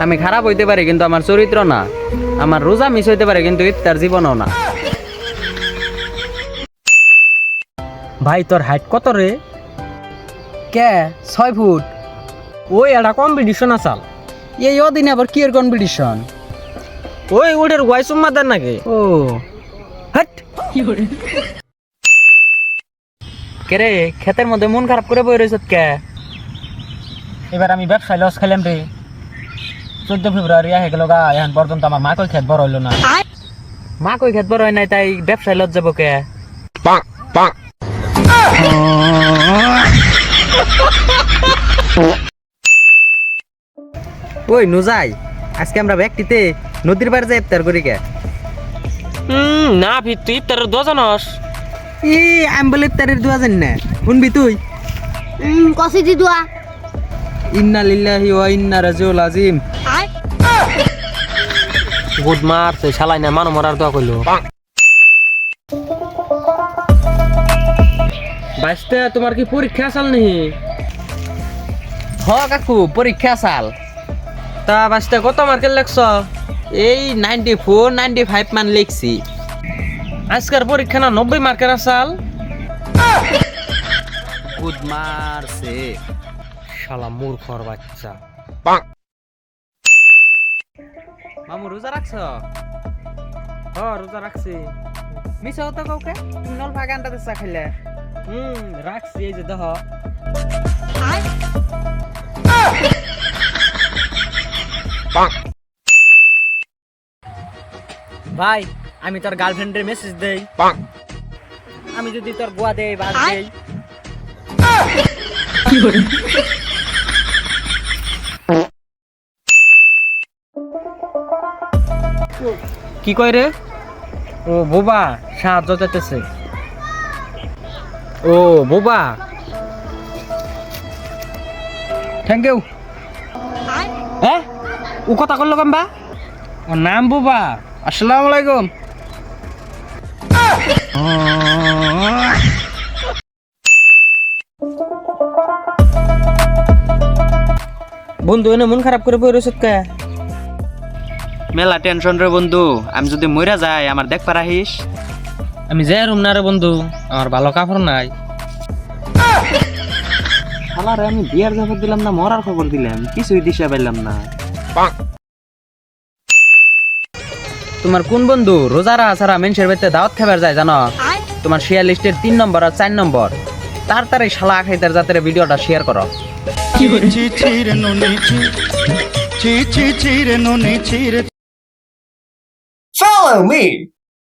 আমি খারাপ হইতে পারি কিন্তু আমার চরিত্র না, আমার রোজা মিস হইতে পারে কিন্তু ইফতার জীবনও না। ভাই তোর হাইট কত রে? কে 6 ফুট? ওই একটা কম্পিটিশন আসাল। এই অদিনে আবার কি এর কম্পিটিশন? ওই ওদের ওয়াইস উম্মাদার নাকি? ও হাট কে রে, ক্ষেতের মধ্যে মন খারাপ করে বই রইছত কে? এবার আমি ব্যবসায় লস খাইলাম রে। 14 ফেব্রুয়ারি হয়ে গেল গা, এখন পর্যন্ত আমার মা কই খেত বড় হইলো না। মা কই ক্ষেত বড় হয় নাই তাই ব্যবসায় লজ যাবো কে? ওই নুজাই, আজকে আমরা ব্যক্তিতে নদীর পাড়ে যাই ইফতার করি কে? না ভিত তুই ইফতারের দোয়া জানস? আমি বলে ইফতারের দোয়া জানি না, শুনবি তুই? কসি দি দোয়া। ইন্না লিল্লাহি ওয়া ইন্না রাজিউল আজিম। গুড মারছে শালাই না, মানো মরার দোয়া কইলো। বাইশটা তোমার কি পরীক্ষা আসাল নি? হ কাকু, পরীক্ষা সাল। তা বাইশটা কত মার্কের লেখছ? এই 94 95 মান লিখছি। আজকের পরীক্ষা না 90 মার্কের আসাল? গুড মারছে শালা মূর্খর বাচ্চা। মামু রোজা রাখছ? রোজা রাখছি। মিছা হতো কাউকে, তুমি নল ভাগে আন্ডাতে চা খাইলে। রাখছি, এই যে দেখ। ভাই আমি তোর গার্লফ্রেন্ডের মেসেজ দেই, আমি যদি তোর গোয়া দেই বাস দেই। কি কই রে? ও বোবা, সাহায্য চাইতেছে। ও বোবা, থ্যাংক ইউ। হ্যাঁ ও কথা করলো কেমবা? ওর নাম বোবা। আসসালামু আলাইকুম। বন্ধু এনে মন খারাপ করে বই রয়েছে কে? মেলা টেনশন রে বন্ধু, আমি যদি মইরা যাই আমার দেখ পারাহিস। আমি যাই রুম না রে বন্ধু, আমার ভালো কাপড় নাই। শালারে আমি বিয়ার খবর দিলাম না মরার খবর দিলাম, কিছুই দিশা পাইলাম না। তোমার কোন বন্ধু রোজারা ছাড়া মেনসের বাড়িতে দাওয়াত খাবার যায় জানো? তোমার শেয়ার লিস্টের 3 নম্বর আর 4 নম্বর। তাড়াতাড়ি শালা খাইতার জাতের ভিডিওটা শেয়ার করো। Follow me